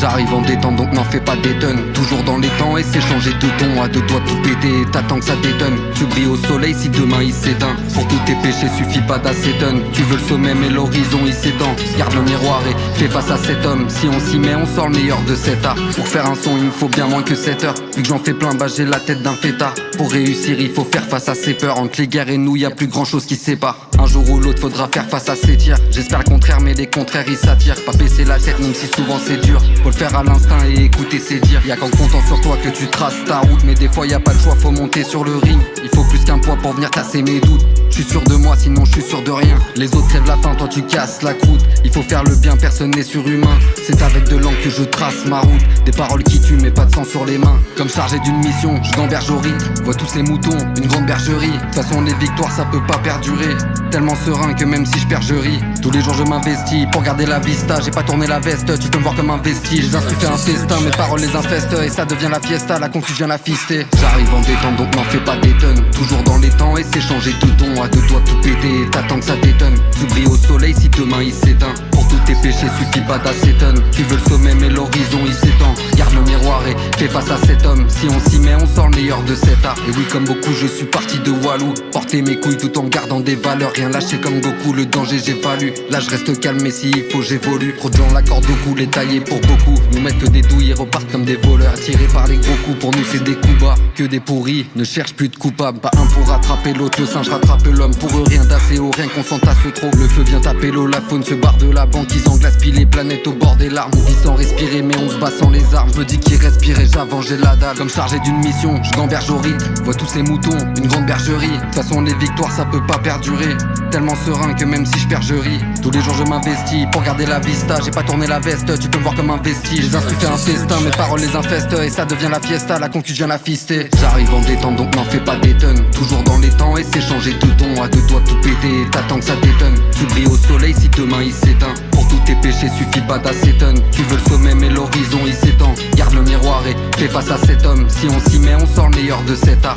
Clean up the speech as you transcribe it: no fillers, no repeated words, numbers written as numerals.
J'arrive en détente donc n'en fais pas des tonnes. Toujours dans les temps et c'est changer de ton. À deux doigts de tout péter, t'attends que ça détonne. Tu brilles au soleil si demain il s'éteint. Pour tous tes péchés suffit pas d'acétone. Tu veux le sommet mais l'horizon il s'étend. Garde le miroir et fais face à cet homme. Si on s'y met on sort le meilleur de cet art. Pour faire un son il me faut bien moins que 7 heures. Vu que j'en fais plein bah j'ai la tête d'un fêtard. Pour réussir il faut faire face à ses peurs. Entre les guerres et nous y a plus grand chose qui sépare. Un jour ou l'autre faudra faire face à ses tirs. J'espère le contraire mais les contraires ils s'attirent. Pas baisser la tête même si souvent c'est dur. Faut le faire à l'instinct et écouter ses dires. Y'a qu'en comptant sur toi que tu traces ta route. Mais des fois y a pas de choix, faut monter sur le ring. Il faut plus qu'un poids pour venir tasser mes doutes. Je suis sûr de moi sinon je suis sûr de rien. Les autres crèvent la faim, toi tu casses la croûte. Il faut faire le bien, personne n'est surhumain. C'est avec de l'encre que je trace ma route. Des paroles qui tuent mais pas de sang sur les mains. Comme chargé d'une mission, je gamberge au riz. Vois tous ces moutons, une grande bergerie. De toute façon les victoires ça peut pas perdurer. Tellement serein que même si je perds je ris. Tous les jours je m'investis pour garder la vista. J'ai pas tourné la veste, tu peux me voir comme un vestige. Les insultes un festin, mes paroles les infestent. Et ça devient la fiesta, la confusion la fister. J'arrive en détente donc n'en fais pas des tonnes. Toujours dans les temps et c'est changer de ton. À deux doigts de tout péter, t'attends que ça détonne. Tu brilles au soleil si demain il s'éteint. Pour tous tes péchés suffit pas d'acétone. Tu veux le sommet mais l'horizon il s'étend. Garde le miroir et fais face à cet homme. Si on s'y met on sort le meilleur de cet art. Et oui comme beaucoup je suis parti de Walou. Porter mes couilles tout en gardant des valeurs. Rien lâcher comme Goku, le danger j'ai valu. Là je reste calme mais s'il faut j'évolue. Trop de gens la corde au cou, les taillés pour beaucoup. Nous mettent que des douilles et repartent comme des voleurs. Attirés par les gros coups, pour nous c'est des coups bas. Que des pourris, ne cherche plus de coupables. Pas un pour rattraper l'autre, le singe rattrape l'homme. Pour eux rien d'assez haut, rien qu'on s'entasse trop. Le feu vient taper l'eau, la faune se barre de la banque. Ils englace pile les planètes au bord des larmes. On vit sans respirer mais on se bat sans les armes. Je me dis qu'il respirait, j'avance, j'ai la dalle. Comme chargé d'une mission, je gamberge au riz. Vois tous ces moutons, une grande bergerie. De toute façon les victoires ça peut pas perdurer. Tellement serein que même si je perds je ris. Tous les jours je m'investis pour garder la vista. J'ai pas tourné la veste, tu peux me voir comme un vestige. Les insultes un festin, mes paroles les infestent. Et ça devient la fiesta, la confusion la fister. J'arrive en détente donc n'en fais pas des tonnes. Toujours dans les temps et c'est changer de ton. À deux doigts de tout péter, t'attends que ça détonne. Tu brilles au soleil si demain il s'éteint. Pour tous tes péchés suffit pas d'acétone. Tu veux le sommet mais l'horizon il s'étend. Garde le miroir et fais face à cet homme. Si on s'y met on sort le meilleur de cet art.